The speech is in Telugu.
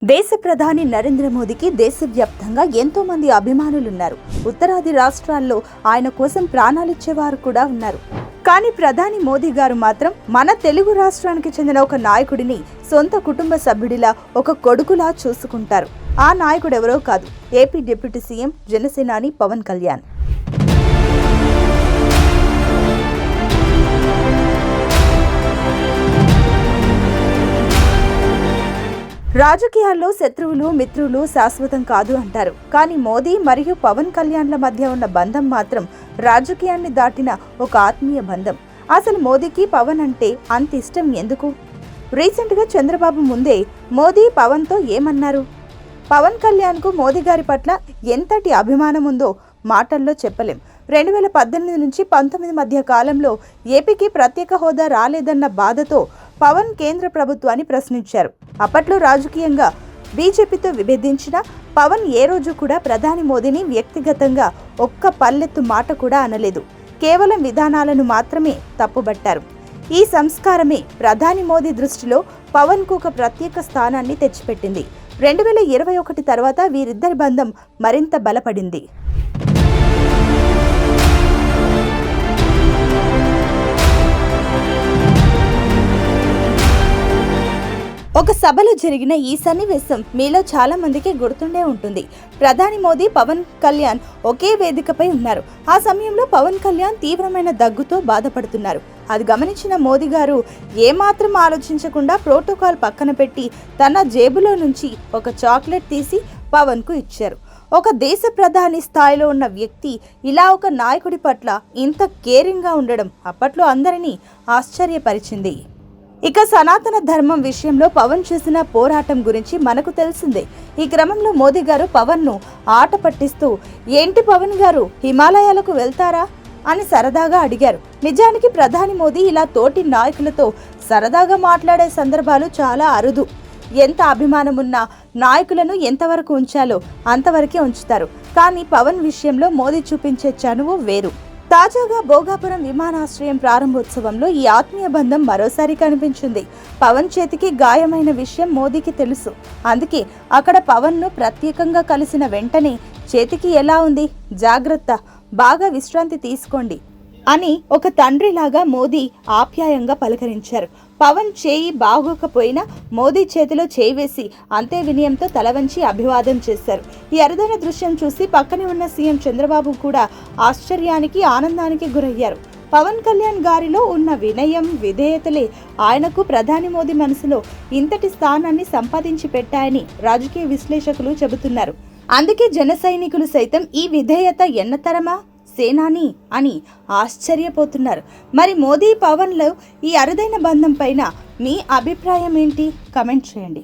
దేశ ప్రధాని నరేంద్ర మోదీకి దేశవ్యాప్తంగా ఎంతో మంది అభిమానులున్నారు. ఉత్తరాది రాష్ట్రాల్లో ఆయన కోసం ప్రాణాలిచ్చేవారు కూడా ఉన్నారు. కానీ ప్రధాని మోదీ గారు మాత్రం మన తెలుగు రాష్ట్రానికి చెందిన ఒక నాయకుడిని సొంత కుటుంబ సభ్యుడిలా, ఒక కొడుకులా చూసుకుంటారు. ఆ నాయకుడు ఎవరో కాదు, ఏపీ డిప్యూటీ సీఎం జనసేనాని పవన్ కళ్యాణ్. రాజకీయాల్లో శత్రువులు మిత్రులు శాశ్వతం కాదు అంటారు. కానీ మోదీ మరియు పవన్ కళ్యాణ్ల మధ్య ఉన్న బంధం మాత్రం రాజకీయాన్ని దాటిన ఒక ఆత్మీయ బంధం. అసలు మోదీకి పవన్ అంటే అంత ఇష్టం ఎందుకు? రీసెంట్గా చంద్రబాబు ముందే మోదీ పవన్తో ఏమన్నారు? పవన్ కళ్యాణ్కు మోదీ గారి పట్ల ఎంతటి అభిమానం ఉందో మాటల్లో చెప్పలేం. 2018 నుంచి 19 మధ్య కాలంలో ఏపీకి ప్రత్యేక హోదా రాలేదన్న బాధతో పవన్ కేంద్ర ప్రభుత్వాన్ని ప్రశ్నించారు. అప్పట్లో రాజకీయంగా బీజేపీతో విభేదించిన పవన్ ఏ రోజు కూడా ప్రధాని మోదీని వ్యక్తిగతంగా ఒక్క పల్లెత్తు మాట కూడా అనలేదు. కేవలం విధానాలను మాత్రమే తప్పుబట్టారు. ఈ సంస్కారమే ప్రధాని మోదీ దృష్టిలో పవన్కు ఒక ప్రత్యేక స్థానాన్ని తెచ్చిపెట్టింది. 2021 తర్వాత వీరిద్దరి బంధం మరింత బలపడింది. ఒక సభలో జరిగిన ఈ సన్నివేశం మీలో చాలా మందికి గుర్తుండే ఉంటుంది. ప్రధాని మోదీ, పవన్ కళ్యాణ్ ఒకే వేదికపై ఉన్నారు. ఆ సమయంలో పవన్ కళ్యాణ్ తీవ్రమైన దగ్గుతో బాధపడుతున్నారు. అది గమనించిన మోదీ గారు ఏమాత్రం ఆలోచించకుండా ప్రోటోకాల్ పక్కన పెట్టి తన జేబులో నుంచి ఒక చాక్లెట్ తీసి పవన్కు ఇచ్చారు. ఒక దేశ ప్రధాని స్థాయిలో ఉన్న వ్యక్తి ఇలా ఒక నాయకుడి పట్ల ఇంత కేరింగ్గా ఉండడం అప్పట్లో అందరినీ ఆశ్చర్యపరిచింది. ఇక సనాతన ధర్మం విషయంలో పవన్ చేసిన పోరాటం గురించి మనకు తెలిసిందే. ఈ క్రమంలో మోదీ గారు పవన్ను ఆట పట్టిస్తూ, ఏంటి పవన్ గారు హిమాలయాలకు వెళ్తారా అని సరదాగా అడిగారు. నిజానికి ప్రధాని మోదీ ఇలా తోటి నాయకులతో సరదాగా మాట్లాడే సందర్భాలు చాలా అరుదు. ఎంత అభిమానం ఉన్నా నాయకులను ఎంతవరకు ఉంచాలో అంతవరకే ఉంచుతారు. కానీ పవన్ విషయంలో మోదీ చూపించే చనువు వేరు. తాజాగా భోగాపురం విమానాశ్రయం ప్రారంభోత్సవంలో ఈ ఆత్మీయ బంధం మరోసారి కనిపించింది. పవన్ చేతికి గాయమైన విషయం మోదీకి తెలుసు. అందుకే అక్కడ పవన్ను ప్రత్యేకంగా కలిసిన వెంటనే చేతికి ఎలా ఉంది, జాగ్రత్త, బాగా విశ్రాంతి తీసుకోండి అని ఒక తండ్రిలాగా మోదీ ఆప్యాయంగా పలకరించారు. పవన్ చేయి బాగోకపోయినా మోదీ చేతిలో చేయి వేసి అంతే వినయంతో తల వంచి అభివాదం చేశారు. ఈ అరుదైన దృశ్యం చూసి పక్కనే ఉన్న సీఎం చంద్రబాబు కూడా ఆశ్చర్యానికి, ఆనందానికి గురయ్యారు. పవన్ కళ్యాణ్ గారిలో ఉన్న వినయం, విధేయతలే ఆయనకు ప్రధాని మోదీ మనసులో ఇంతటి స్థానాన్ని సంపాదించి పెట్టాయని రాజకీయ విశ్లేషకులు చెబుతున్నారు. అందుకే జన సైనికులు సైతం ఈ విధేయత ఎన్నతరమా సేనాని అని ఆశ్చర్యపోతున్నారు. మరి మోదీ పవన్లో ఈ అరుదైన బంధం పైన మీ అభిప్రాయం ఏంటి? కమెంట్ చేయండి.